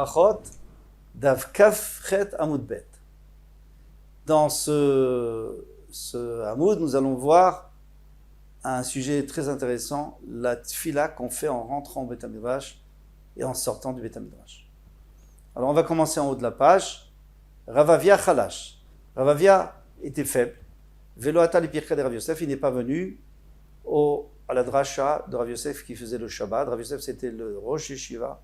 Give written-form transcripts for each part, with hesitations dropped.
Brachot, Dav Kaf Chet Amud Bet. Dans ce Hamoud, nous allons voir un sujet très intéressant, la tfila qu'on fait en rentrant au Beth Midrash et en sortant du Beth Midrash. Alors on va commencer en haut de la page. Ravavia Chalash. Ravavia était faible. Velo ata li pirkei de Rav Yosef, il n'est pas venu à la dracha de Rav Yosef qui faisait le Shabbat. Rav Yosef c'était le Rosh Yeshiva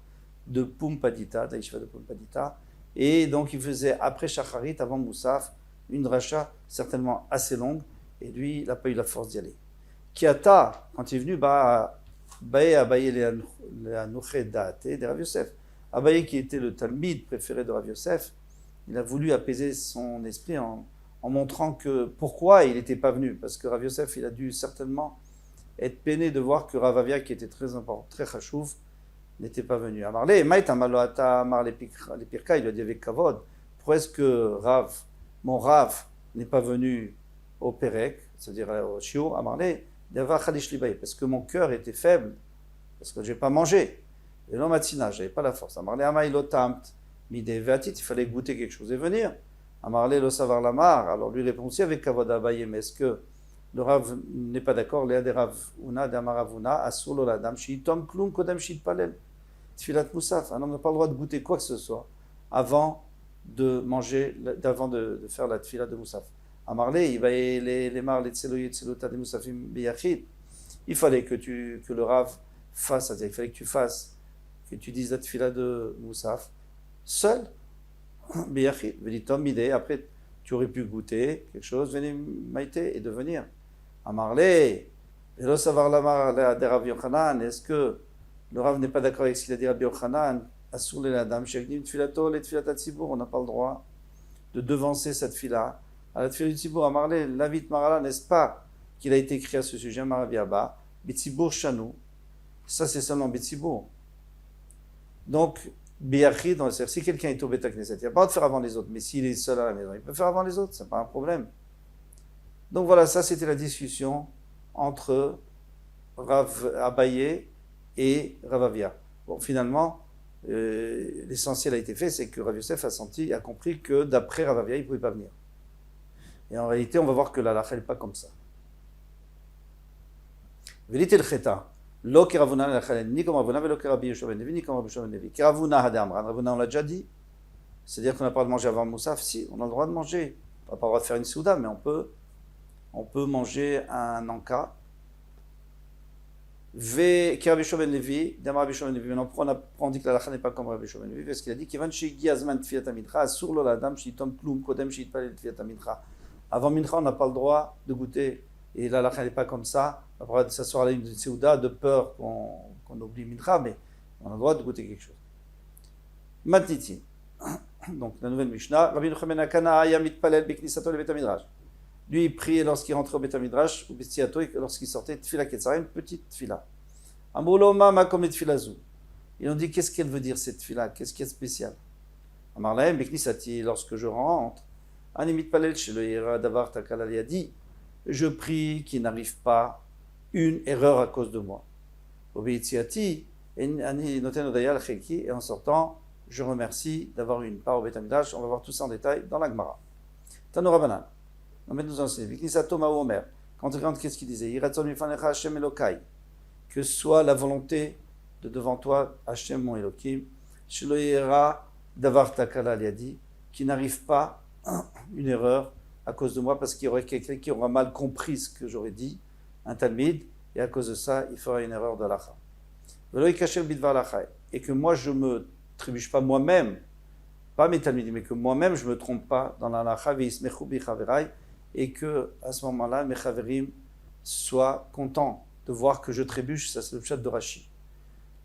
de Pumbedita, de la Yeshiva de Pumbedita. Et donc il faisait après Shacharit, avant Moussaf, une dracha certainement assez longue. Et lui, il n'a pas eu la force d'y aller. Kiata, quand il est venu, Abaye le Anouché Daate de Rav Yosef. Abaye qui était le Talmid préféré de Rav Yosef, il a voulu apaiser son esprit en montrant que pourquoi il n'était pas venu. Parce que Rav Yosef, il a dû certainement être peiné de voir que Ravavia, qui était très important, très chachouf, n'était pas venu. Amarle, Maïta Maloata Amar les Pirka, il lui a dit avec Kavod, pourquoi est-ce que mon Rav, n'est pas venu au Perek, c'est-à-dire au Shio, Amarle, parce que mon cœur était faible, parce que je n'ai pas mangé. Et l'homme Matsina, je n'avais pas la force. Amarle, Amaïlotamt, Midé Veatit, il fallait goûter quelque chose et venir. Amarle, lo savar lamar, alors lui répond aussi avec Kavod Abaye, mais est-ce que le Rav n'est pas d'accord? Léa de Rav Una, de Amaravuna, Asulo la dame, Shiitom Klum, Kodem Shiitpalel, Tfilat Moussaf. Un homme n'a pas le droit de goûter quoi que ce soit avant de manger, avant de faire la Tfilat de Moussaf. Amarle, il va les mar, les Tseloye, Tselota de Moussafim Beyachid. Il fallait que le Rav fasse, c'est-à-dire il fallait que tu dises la Tfilat de Moussaf seul, Beyachid, Velitom Midé, après tu aurais pu goûter quelque chose, venir maïté et devenir. Amarle, Velo savar lamar de Rav Yochanan, est-ce que le Rav n'est pas d'accord avec ce qu'il a dit Rabbi Yochanan? Assour les ladam, sheknim tfilato, les tfilat tzibur, on n'a pas le droit de devancer cette fila. À la tfilat du tzibur, Amarle, Lavit Marala, n'est-ce pas qu'il a été écrit à ce sujet, Maraviaba, Bitsibur Shanou, ça c'est seulement Bitsibur. Donc, Biyachid, si quelqu'un est au Beth Knesset, il n'a pas le droit de faire avant les autres, mais s'il est seul à la maison, il peut faire avant les autres, ce n'est pas un problème. Donc voilà, ça c'était la discussion entre Rav Abaye et Ravavia. Bon, finalement, l'essentiel a été fait, c'est que Rav Yosef a compris que d'après Ravavia, il ne pouvait pas venir. Et en réalité, on va voir que la halakha n'est pas comme ça. Vérité le cheta. Lo kiravuna l'achalen, ni comme Ravuna, ni comme Rabbi Yoshua ben Levi, ni comme Rabbi Yoshua ben Levi. Kiravuna hade amran. Ravuna, on l'a déjà dit. C'est-à-dire qu'on n'a pas le droit de manger avant Moussaf. Si, on a le droit de manger. On n'a pas le droit de faire une souda, mais on peut manger un anka. Rabbi Yoshua ben Levi, d'Amar Rabbi Yoshua ben Levi. Maintenant, on dit que la halakha n'est pas comme Rabbi Yoshua ben Levi, parce qu'il a dit Kivan shegi azman tfilat mincha, asur lo ladam shitom klum kodem shitpalel tfilat mincha. Avant mincha, on n'a pas le droit de goûter. Et la halakha n'est pas comme ça. On n'a pas le droit de s'asseoir à la ligne de Seouda de peur qu'on oublie mincha, mais on a le droit de goûter quelque chose. Matniti. Donc la nouvelle Mishnah. Rabbi Yochanan ben Akana aya mitpalel beknisato le Bet Midrash. Lui, il priait lorsqu'il rentrait au Bet Midrash, ou bestiato, et lorsqu'il sortait tfila ketzara, une petite tfila. Amrulo ma comme tfilazu. Ils ont dit, qu'est-ce qu'elle veut dire cette tfila? Qu'est-ce qu'il y a de spécial? Amarlaem beknisati, lorsque je rentre, ani mitpalel chez le Yera davar takal aliadi, je prie qu'il n'arrive pas une erreur à cause de moi. Obéitiati, ani noten odayal cheki, et en sortant, je remercie d'avoir eu une part au Bet Midrash. On va voir tout ça en détail dans la Gemara. Tano Rabanan. On va nous enseigner. Viknisato Maomer. Quand on regarde, qu'est-ce qu'il disait? Iratzon mifanecha Hashem Elokai. Que soit la volonté de devant toi, Hashem mon Elohim, Shelo yera davar takala liadi, qui n'arrive pas une erreur à cause de moi, parce qu'il y aurait quelqu'un qui aura mal compris ce que j'aurais dit, un talmid, et à cause de ça, il fera une erreur de l'alacha. Velo yikasher bidvar l'alacha. Et que moi, je ne me trébuche pas moi-même, pas mes talmidim, mais que moi-même, je ne me trompe pas dans l'alacha, ve'ismechu bi chaverai, et que à ce moment-là, mes chaverim soient contents de voir que je trébuche. Ça c'est le pshat de Rashi.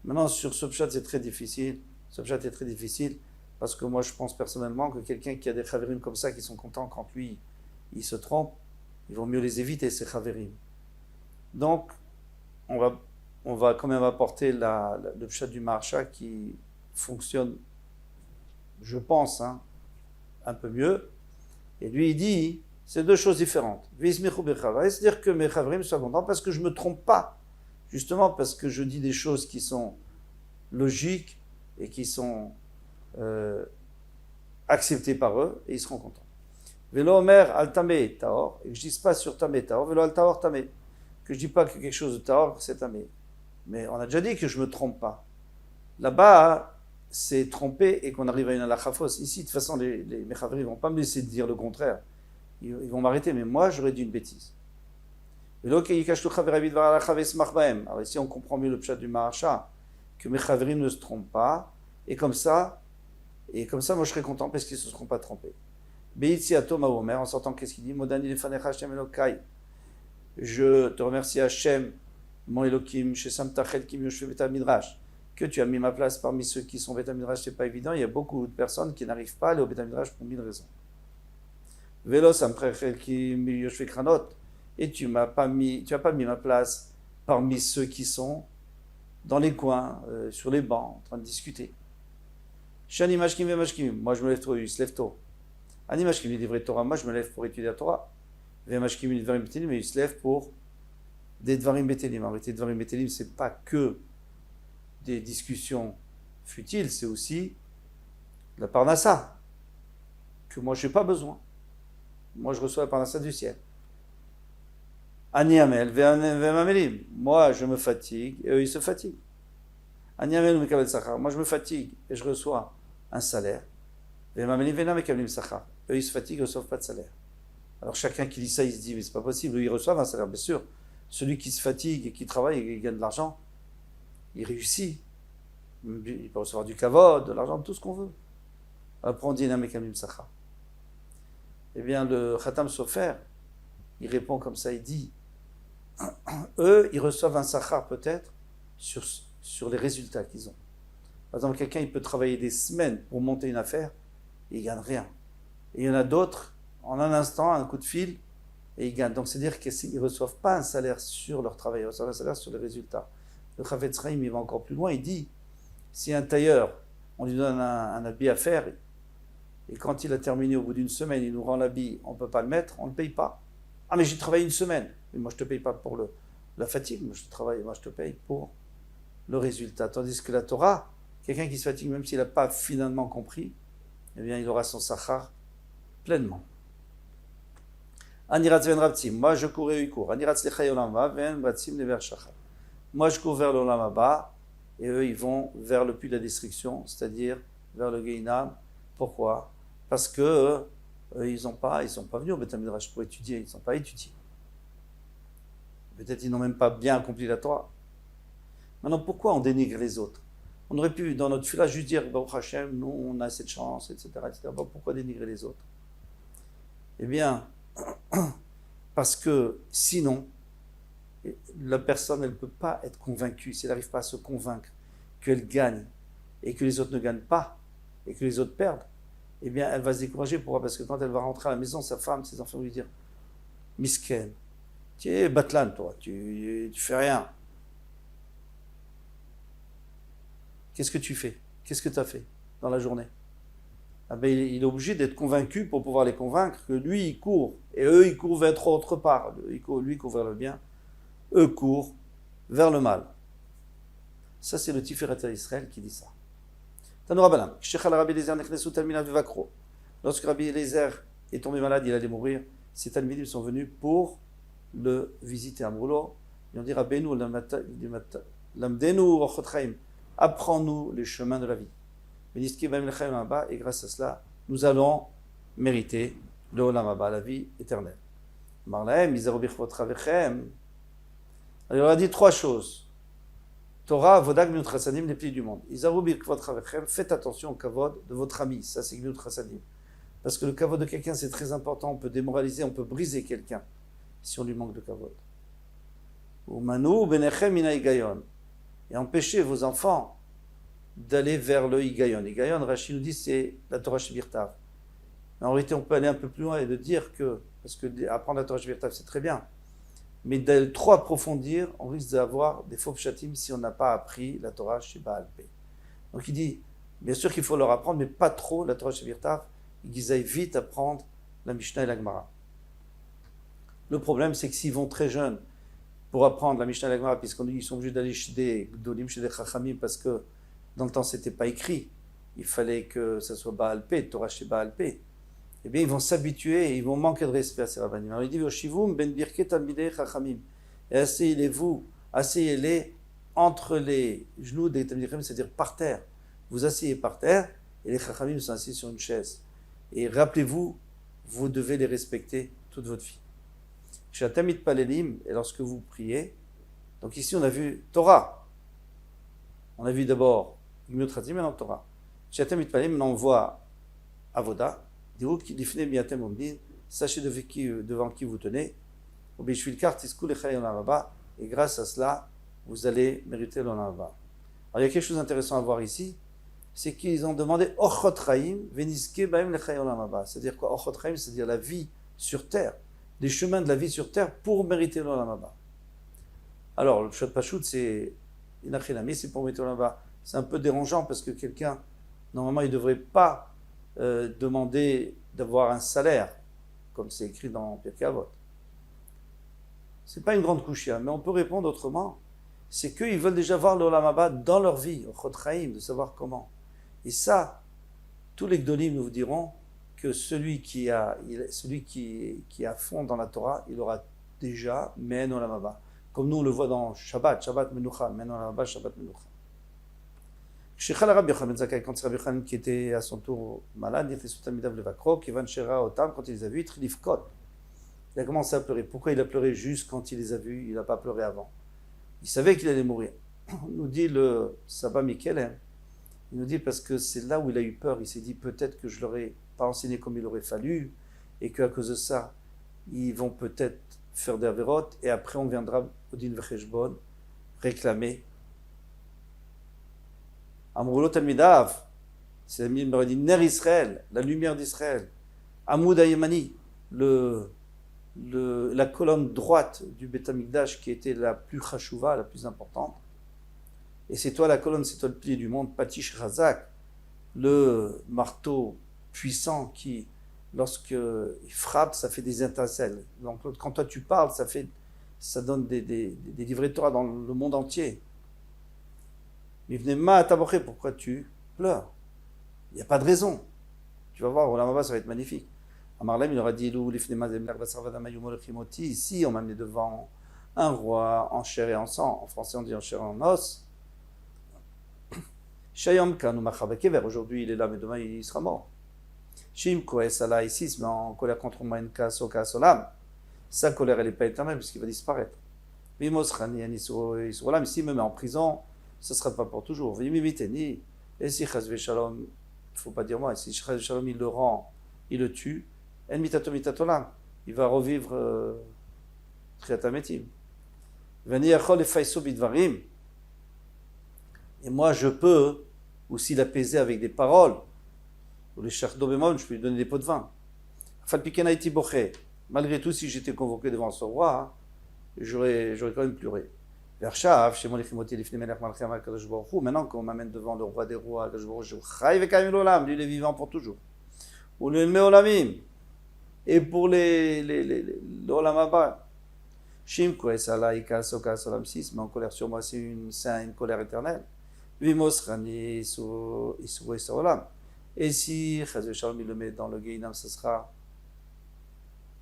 Maintenant sur ce pshat c'est très difficile. Ce pshat est très difficile parce que moi je pense personnellement que quelqu'un qui a des chaverim comme ça qui sont contents quand lui il se trompe, il vaut mieux les éviter ces chaverim. Donc on va quand même apporter le pshat du Maharsha qui fonctionne, je pense, un peu mieux. Et lui il dit c'est deux choses différentes. C'est-à-dire que mes chavrim soient contents parce que je ne me trompe pas. Justement parce que je dis des choses qui sont logiques et qui sont accepté par eux et ils seront contents. Velo omer al tamé taor, et que je dise pas sur tamé taor, velo al taor tamé, que je dis pas que quelque chose de taor c'est tamé. Mais on a déjà dit que je me trompe pas. Là-bas, c'est tromper et qu'on arrive à une halakha fausse. Ici, de toute façon, les mechavri ne vont pas me laisser dire le contraire. Ils vont m'arrêter, mais moi, j'aurais dit une bêtise. Alors ici, on comprend mieux le pshat du Maharsha, que mechavri ne se trompent pas, et comme ça, moi, je serais content parce qu'ils ne se seront pas trompés. Beitzi atoma omer, en sortant, qu'est-ce qu'il dit? Modani lefanecha Hashem Elokai. Je te remercie, Hashem, mon Elohim, chez Samtachel Kim Yoshve Beta Midrash, que tu as mis ma place parmi ceux qui sont Beta Midrash, c'est pas évident. Il y a beaucoup de personnes qui n'arrivent pas à aller au Beta Midrash pour 1000 raisons. Velo Samtachel Kim Yoshve Kranot, et tu n'as pas mis ma place parmi ceux qui sont dans les coins, sur les bancs, en train de discuter. Shani Mashkim ve Mashkim, moi je me lève tôt, il se lève tôt. Ani Mashkim, il livre Torah, moi je me lève pour étudier la Torah. Ve Mashkim, il Dvarim Betelim, mais il se lève pour des Dvarim Betelim. En réalité, Dvarim Betelim, c'est pas que des discussions futiles, c'est aussi la parnassa, que moi je n'ai pas besoin. Moi je reçois la parnassa du ciel. Ani Amel, ve Mamelim, moi je me fatigue et eux ils se fatiguent. Ani Amel, Mekabel Sachar, moi je me fatigue et je reçois un salaire. Ve Mamelim, Vena Mekablim Sachar, eux ils se fatiguent et ne reçoivent pas de salaire. Alors chacun qui lit ça, il se dit, mais c'est pas possible, eux ils reçoivent un salaire, bien sûr. Celui qui se fatigue et qui travaille et qui gagne de l'argent, il réussit. Il peut recevoir du kavod, de l'argent, tout ce qu'on veut. Après on dit, eh bien, le Khatam Sofer, il répond comme ça, il dit, eux, ils reçoivent un sachar peut-être sur les résultats qu'ils ont. Par exemple, quelqu'un, il peut travailler des semaines pour monter une affaire et il ne gagne rien. Et il y en a d'autres, en un instant, un coup de fil, et ils gagnent. Donc, c'est-à-dire qu'ils ne reçoivent pas un salaire sur leur travail, ils reçoivent un salaire sur les résultats. Le Chavetz Chaim, il va encore plus loin, il dit, si un tailleur, on lui donne un habit à faire, et quand il a terminé au bout d'une semaine, il nous rend l'habit, on ne peut pas le mettre, on ne le paye pas. Ah, mais j'ai travaillé une semaine. Mais moi, je ne te paye pas pour la fatigue, moi je te paye pour le résultat. Tandis que la Torah, quelqu'un qui se fatigue, même s'il n'a pas finalement compris, eh bien, il aura son sachar pleinement. Aniratz ven rabtim, moi je cours et eux courent. Aniratz lechai olam haba, ven rabtim lever shachar. Moi je cours vers l'olam haba, et eux ils vont vers le puits de la destruction, c'est-à-dire vers le Gehinam. Pourquoi? Parce que ils sont pas venus au Beth Midrash pour étudier, ils n'ont pas étudié. Peut-être ils n'ont même pas bien accompli la Torah. Maintenant, pourquoi on dénigre les autres? On aurait pu, dans notre fila, juste dire, Baruch Hashem, nous, on a cette chance, etc. etc. Bon, pourquoi dénigrer les autres? Eh bien, parce que sinon, la personne, elle ne peut pas être convaincue, si elle n'arrive pas à se convaincre qu'elle gagne et que les autres ne gagnent pas et que les autres perdent, eh bien, elle va se décourager. Pourquoi? Parce que quand elle va rentrer à la maison, sa femme, ses enfants vont lui dire, Misken, tu es batlan, toi, tu fais rien. Qu'est-ce que tu fais? Qu'est-ce que tu as fait dans la journée? Ah ben, il est obligé d'être convaincu pour pouvoir les convaincre que lui, il court. Et eux, ils courent vers autre part. Lui, il court vers le bien. Eux courent vers le mal. Ça, c'est le Tiferet Israël qui dit ça. Lorsque Rabbi Eliezer est tombé malade, il allait mourir, ces Talmidim sont venus pour le visiter à Moulo. Ils ont dit, Rabbeinu, lamdenu ochot chaim, apprends-nous les chemins de la vie. Et grâce à cela, nous allons mériter le Olam Haba, la vie éternelle. Alors il a dit trois choses. Torah, Vodak, Gmilut Chassadim, les plis du monde. Faites attention au kavod de votre ami. Ça, c'est Gmilut Chassadim. Parce que le kavod de quelqu'un, c'est très important. On peut démoraliser, on peut briser quelqu'un si on lui manque de kavod. Et empêchez vos enfants d'aller vers le Higayon. Higayon, Rashi nous dit, c'est la Torah Shebirtav. En réalité, on peut aller un peu plus loin et de dire que, parce que apprendre la Torah Shebirtav, c'est très bien, mais de trop approfondir, on risque d'avoir des faux pshatim si on n'a pas appris la Torah Sheba'al Peh. Donc il dit, bien sûr qu'il faut leur apprendre, mais pas trop la Torah Shebirtav, ils aillent vite apprendre la Mishnah et la Gemara. Le problème, c'est que s'ils vont très jeunes pour apprendre la Mishnah et la Gemara, puisqu'ils sont obligés d'aller chez des Gdolim, chez des Chachamim, parce que dans le temps, c'était pas écrit. il fallait que ça soit Baal Pé, Torah chez Baal Pé, eh bien ils vont s'habituer et ils vont manquer de respect à ces rabbanim. Alors il dit Yoshivum ben birket talmidei chachamim. Et asseyez-les entre les genoux des talmidei chachamim, c'est-à-dire par terre. Vous asseyez par terre et les chachamim sont assis sur une chaise. Et rappelez-vous, vous devez les respecter toute votre vie. Shatamit palelim, et lorsque vous priez, donc ici on a vu Torah. On a vu d'abord Gmiut Chatzim, maintenant Torah. Shatamit palelim, maintenant on voit Avoda. Sachez devant qui vous tenez. Et grâce à cela, vous allez mériter l'olam haba. Alors il y a quelque chose d'intéressant à voir ici, c'est qu'ils ont demandé Ochot Chaim, Veniske Baim Lechai Olam Haba. C'est-à-dire quoi? Ochot Chaim, c'est-à-dire la vie sur terre, les chemins de la vie sur terre pour mériter l'olam haba. Alors le Pshat Pachout, c'est Inachinami, c'est pour mériter l'olam haba. C'est un peu dérangeant parce que quelqu'un, normalement, il ne devrait pas demander d'avoir un salaire, comme c'est écrit dans Pirkei Avot. Ce n'est pas une grande kushia, mais on peut répondre autrement. C'est qu'ils veulent déjà voir l'olam haba dans leur vie, Ochot Chaim, de savoir comment. Et ça, tous les Gdolim nous diront que celui qui est à fond dans la Torah, il aura déjà Men Olam Haba. Comme nous on le voit dans Shabbat Menucha, Men Olam Haba, Shabbat Menucha. Shechal Rabbi Yochanan ben Zakkai, quand c'est Rabbi Yochanan qui était à son tour malade, il était sous Talmidav Levakro, Kivan Shera Otam, quand il les a vus, Trilifkot. Il a commencé à pleurer. Pourquoi il a pleuré juste quand il les a vus? Il n'a pas pleuré avant. Il savait qu'il allait mourir. Nous dit le Saba Mikel, il nous dit parce que c'est là où il a eu peur. Il s'est dit peut-être que je leur ai pas enseigné comme il aurait fallu et qu'à cause de ça, ils vont peut-être faire des avérotes et après on viendra au din vecheshbon réclamer. Amroulo Talmidav, c'est la Bible dit Ner Israël, la lumière d'Israël. Amoud Ayemani, la colonne droite du Beth Amikdash qui était la plus chashuva, la plus importante. Et c'est toi la colonne, c'est toi le pilier du monde, Patish Razak, le marteau puissant qui, lorsqu'il frappe, ça fait des étincelles. Donc quand toi tu parles, ça donne des livrets de Torah dans le monde entier. Mais venez ma taboché, pourquoi tu pleures? Il n'y a pas de raison. Tu vas voir, Olam Haba, ça va être magnifique. Amarlem, il aura dit, ici on m'a amené devant un roi en chair et en sang. En français on dit en chair et en os. Aujourd'hui il est là, mais demain il sera mort. Shim Koes Allah ici se met en colère contre moi, Solam. Sa colère elle n'est pas éternelle puisqu'il va disparaître. Ici il me met en prison, ce ne sera pas pour toujours. Et si Chazve Shalom, il ne faut pas dire moi, si Chazve Shalom il le rend, il le tue, il va revivre Triatametim. Et moi je peux aussi l'apaiser avec des paroles. Ou les Shardobemon, je peux lui donner des pots de vin. Malgré tout, si j'étais convoqué devant ce roi, j'aurais quand même pleuré. Maintenant qu'on m'amène devant le roi des rois, lui il est vivant pour toujours. Ou le Meolamim. Et pour l'Olam Haba. Shim Koes Allah Ika Soka Solam 6, mais en colère sur moi, c'est une colère éternelle. Et si Chazve Shalom il le met dans le Gehinam, ce sera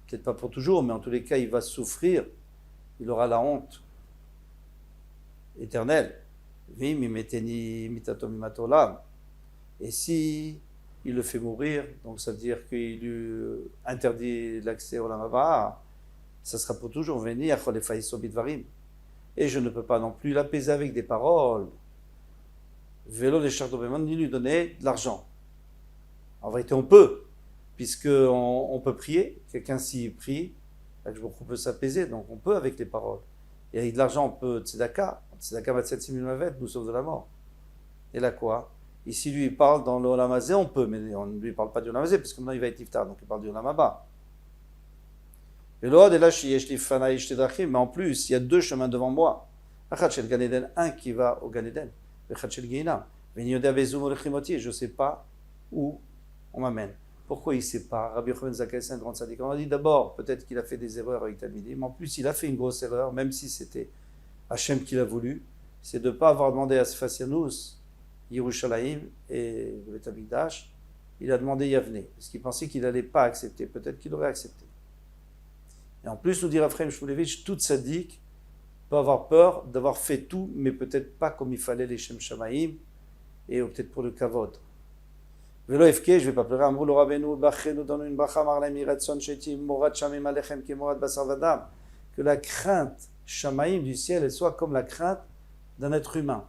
peut-être pas pour toujours, mais en tous les cas, il va souffrir, il aura la honte éternelle. Et si il le fait mourir, donc ça veut dire qu'il lui interdit l'accès au Olam Haba, ça sera pour toujours. Et je ne peux pas non plus l'apaiser avec des paroles. Vélo les Chardobemon, ni lui donner de l'argent. En vérité, on peut, puisqu'on peut prier. Quelqu'un s'y prie, on peut s'apaiser, donc on peut avec les paroles. Et avec de l'argent, on peut tzedaka. Tzedaka va 7 000 mavet, nous sauve de la mort. Et là quoi? Ici, lui, il parle dans l'Olam Hazé, on peut, mais on ne lui parle pas du Olam Hazé, parce que maintenant il va être iftar, donc il parle du Olam Haba. Et l'autre, mais en plus, il y a deux chemins devant moi. Un qui va au Gan Eden. Je ne sais pas où on m'amène. Pourquoi il ne sait pas? Rabbi Yochanan ben Zakkai, c'est un grand sadique. On a dit d'abord, peut-être qu'il a fait des erreurs avec Talmidim, mais en plus, il a fait une grosse erreur, même si c'était Hachem qui l'a voulu, c'est de ne pas avoir demandé à Sfasianus, Yerushalayim et le Beth Amikdash, il a demandé Yavne, parce qu'il pensait qu'il n'allait pas accepter. Peut-être qu'il aurait accepté. Et en plus, nous dit Raphaël Shmulevitch, toute sadique peut avoir peur d'avoir fait tout, mais peut-être pas comme il fallait les Shem Shamaim, et peut-être pour le Kavod. Velo Efke, je ne vais pas pleurer, Amrou le Rabbeinu, Bachenu, donne une bracha, Marlem, Iratson, Shetim, Morat, Shamim, Alechem, Kemorat, Basar, Vadam. Que la crainte Shamaim du ciel, elle soit comme la crainte d'un être humain.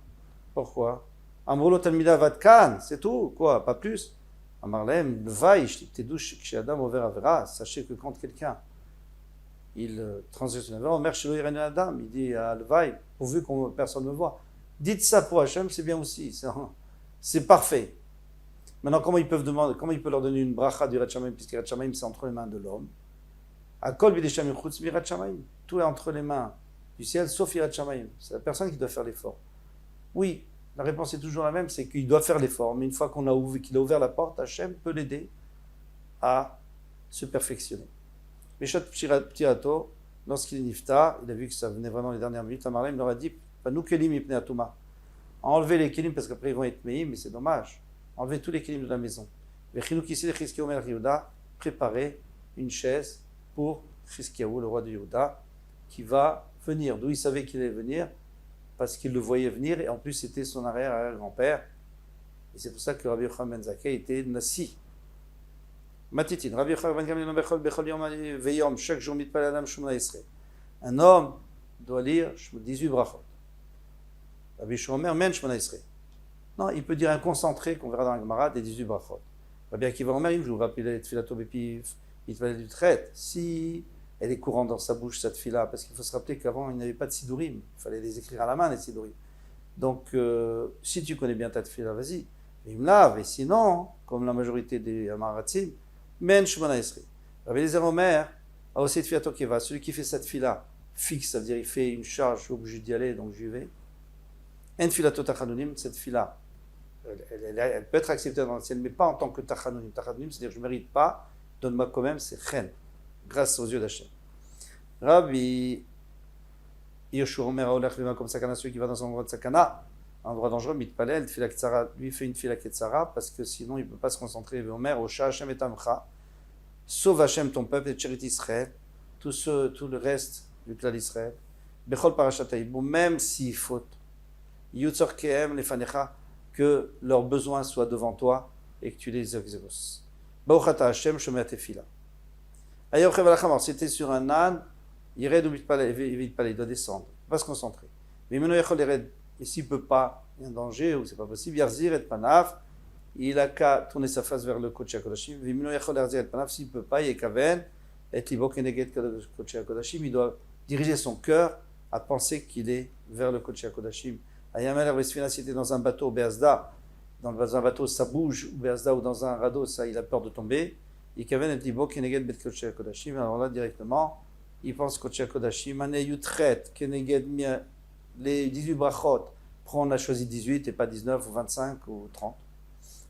Pourquoi? Amrou lo Talmida Vatkan, c'est tout, quoi, pas plus. Amarlem, Vaï, T'edouche, chez Adam, Over Avera, sachez que quand quelqu'un il transgresse une Avera, Omer, Shelo Irene Adam, il dit à Levaï, pourvu que personne ne me voit. Dites ça pour Hachem, c'est bien aussi, c'est parfait. Maintenant, comment ils peuvent leur donner une bracha du Yirat Shamayim, puisque Yirat Shamayim c'est entre les mains de l'homme. Akol bidesham yichutz mirat Shamayim. Tout est entre les mains du ciel, sauf Yirat Shamayim. C'est la personne qui doit faire l'effort. Oui, la réponse est toujours la même, c'est qu'il doit faire l'effort. Mais une fois qu'il a ouvert la porte, Hachem peut l'aider à se perfectionner. Meshat Ptirato, lorsqu'il est niftar, il a vu que ça venait vraiment les dernières minutes, Amarlem, il leur a dit, Panou kelim ipne atuma. Enlevez les kelim parce qu'après ils vont être meïm, mais c'est dommage. Enlevez tous les kelim de la maison. Préparez une chaise pour Chizkiyahu, le roi de Yehuda, qui va venir. D'où il savait qu'il allait venir, parce qu'il le voyait venir, et en plus c'était son arrière-grand-père. Et c'est pour ça que Rabbi Yochanan ben Zakkai était Nassi. Matitin, Rabbi Yochanan ben Zakkai, Bechol Yom Veyom, chaque jour mitpal Adam Shmona Esrei. Un homme doit lire 18 brachot. Rabbi Shomer men Shmona Esrei. Non, il peut dire un concentré, qu'on verra dans la Gemara, des 18 brachot. Rabbi Akiva Omer, je vous rappelle, Tfilato Bepi, Mitpalel du traite. Si elle est courante dans sa bouche, cette fila, parce qu'il faut se rappeler qu'avant, il n'y avait pas de sidourim. Il fallait les écrire à la main, les sidourim. Donc, si tu connais bien ta tfila, vas-y. Il me lave. Et sinon, comme la majorité des Amaratim, men Shmona Esrei. Rabbi Eliezer Omer a aussi Tfilato Keva. Celui qui fait cette fila fixe, ça veut dire il fait une charge, je suis obligé d'y aller, donc j'y vais. En Tfilato Tachanunim, cette fila, elle peut être acceptée dans le ciel, mais pas en tant que Tachanunim. Tachanunim, c'est-à-dire je ne mérite pas, donne-moi quand même, c'est Chen, grâce aux yeux d'Hachem. Rabbi Yoshua Omer Aolach Vima comme Sakana, celui qui va dans un endroit de Sakana, un endroit dangereux, Mitpalel, Tfila Ketzara, lui fait une Tfila Ketzara, parce que sinon il ne peut pas se concentrer. Omer, Osha Hachem et Amcha, sauve Hachem ton peuple et Tcherit Israël, tout le reste du clan d'Israël, Bechol Parashat Haïbou, même s'il faut, Yutzor Kehem Lefanecha, que leurs besoins soient devant toi et que tu les exauces. Bauchata Hashem Shomer Tefila. Ailleurs, c'était sur un âne, il doit descendre, il ne peut pas se concentrer. Mais s'il ne peut pas, il y a un danger ou c'est pas possible, Yarzir et Panaf, il a qu'à tourner sa face vers le Kodesh HaKodashim. S'il ne peut pas, il doit diriger son cœur à penser qu'il est vers le Kodesh HaKodashim. Si était dans un bateau, Beazda, dans un bateau ça bouge, Beazda, ou dans un radeau, ça, il a peur de tomber. Alors là, directement, il pense Kodesh HaKodashim, les 18 brachot. On a choisi 18 et pas 19 ou 25 ou 30.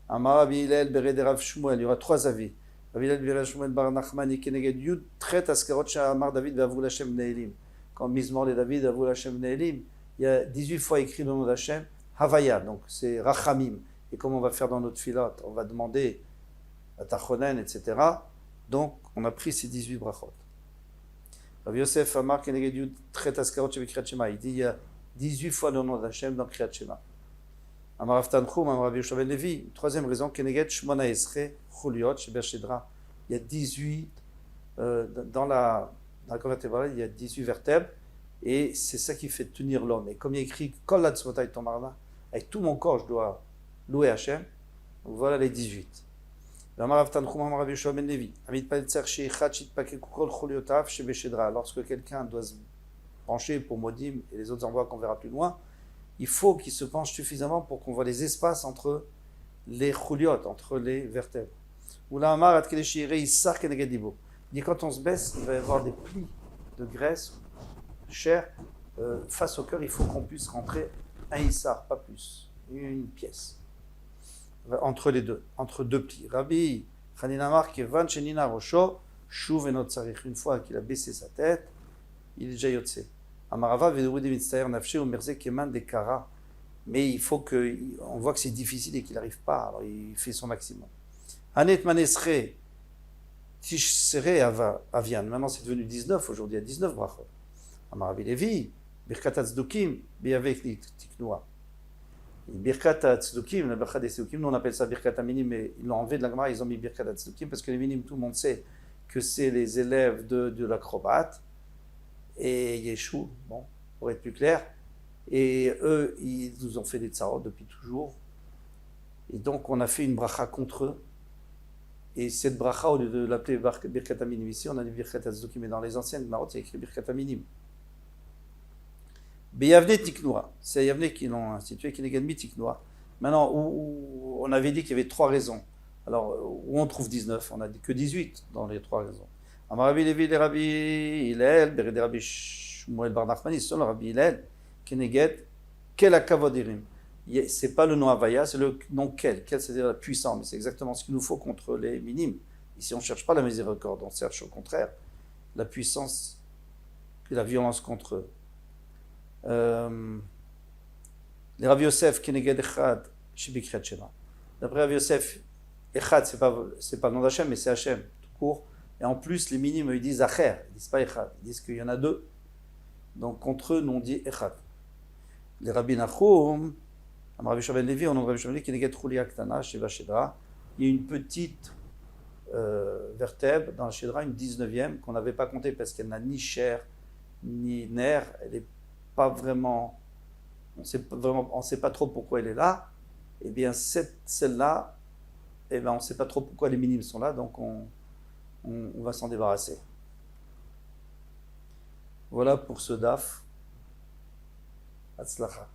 Amar Rabbi Hillel Bered Rav Shmuel, il y aura 3 avis. Rabbi Hillel Bered Shmuel Bar Nachmani Keneged Yud Tret Askarot Amar David Vavou Hashem Neelim. Quand Mizmor et David Vavou Hashem Neelim, il y a 18 fois écrit le nom d'Hachem, Havaya, donc c'est Rachamim. Et comme on va faire dans notre filote, on va demander à Tachonen, etc. Donc, on a pris ces 18 brachot. Rabbi Yosef Amar Keneged Yud Tret Askarot Shemikrat Shema, il dit il y a 18 fois le nom d'Hachem dans Kriyat Shema. Amar Rav Tanchum, Amar Rabbi Yoshua ben Levi. Troisième raison, Keneged Shmona Esrei Chuliot Sheber Shedra. Il y a 18, dans la colonne vertébrale, il y a 18 vertèbres, et c'est ça qui fait tenir l'homme. Et comme il y a écrit, Kol Atzmotai Tomarna, avec tout mon corps, je dois louer Hachem. Donc voilà les 18. Amar Rav Tanchum, Amar Rabbi Yoshua ben Levi. Amit Palitzer Sheichat Shitpake Kukol Chuliotav Shebe Shedra. Lorsque quelqu'un doit se pencher pour Modim et les autres endroits qu'on verra plus loin, il faut qu'il se penche suffisamment pour qu'on voit les espaces entre les chouliot, entre les vertèbres. Ou la Amar At Kedeshirei Issar Kenegedibo. Il dit quand on se baisse, il va y avoir des plis de graisse, de chair, face au cœur, il faut qu'on puisse rentrer un Issar, pas plus, une pièce. Entre les deux, entre deux plis. Rabbi Chanin Amar Kevan Shenina Rosho, Shuv Enot Sarich. Une fois qu'il a baissé sa tête, il est déjà yotse. Amarava Vedurudi Mitztaer Nafshe ou Merze Keman de Kara. mais il faut on voit que c'est difficile et qu'il n'arrive pas, alors il fait son maximum. Hanet Manesre, Tishsere Avian, maintenant c'est devenu 19, aujourd'hui il y a 19 brachot. Amar Rabbi Levi, Birkat Tzdukim, Biyavek Tiknoa. Birkat Tzdukim, la Birkat des Tzdukim, nous on appelle ça Birkat Aminim, mais ils l'ont enlevé de la Gemara, ils ont mis Birkat Tzdukim parce que les Minim, tout le monde sait que c'est les élèves de l'acrobate et Yeshua, bon, pour être plus clair. Et eux, ils nous ont fait des tsarot depuis toujours. Et donc, on a fait une bracha contre eux. Et cette bracha, au lieu de l'appeler Birkat Aminim ici, on a dit Birkat Tzdukim. Mais dans les anciennes marottes, il y a écrit Birkat Aminim. Beyavne Tiknoa. C'est Yavne qui l'ont institué, qui n'est mi Tiknoa. Maintenant, où on avait dit qu'il y avait 3 raisons. Alors, où on trouve 19? On a dit que 18 dans les 3 raisons. Amar Rabbi Levi, les Rabbi Hillel, Bered Rabbi Shmuel Bar Nachmani, c'est le Rabbi Hillel. Keneget, quel akavodirim. C'est pas le nom Havaya, c'est le nom quel. Quel, c'est-à-dire la puissance. Mais c'est exactement ce qu'il nous faut contre les minimes. Ici, on ne cherche pas la miséricorde, on cherche au contraire la puissance et la violence contre eux. Les Rabbi Yosef, Keneged Echad, Shibikret Shema. D'après Rabbi Yosef, Echad, c'est pas le nom d'Hachem, mais c'est Hachem, tout court. Et en plus, les minimes, ils disent Acher, ils disent pas Echad, ils disent qu'il y en a 2. Donc contre eux, nous on dit Echad. Les Rabbi Nachum, Rabbi Shmuel Levi, on a Rabbi Shmuel Levi, Keneged Chulia Ktana, Sheva Shedra. Il y a une petite vertèbre dans la Shedra, une 19e, qu'on n'avait pas comptée parce qu'elle n'a ni chair, ni nerf, elle n'est pas vraiment, on ne sait pas trop pourquoi elle est là. Et bien celle-là, eh bien, on ne sait pas trop pourquoi les minimes sont là, donc on va s'en débarrasser. Voilà pour ce daf. Hatzlacha.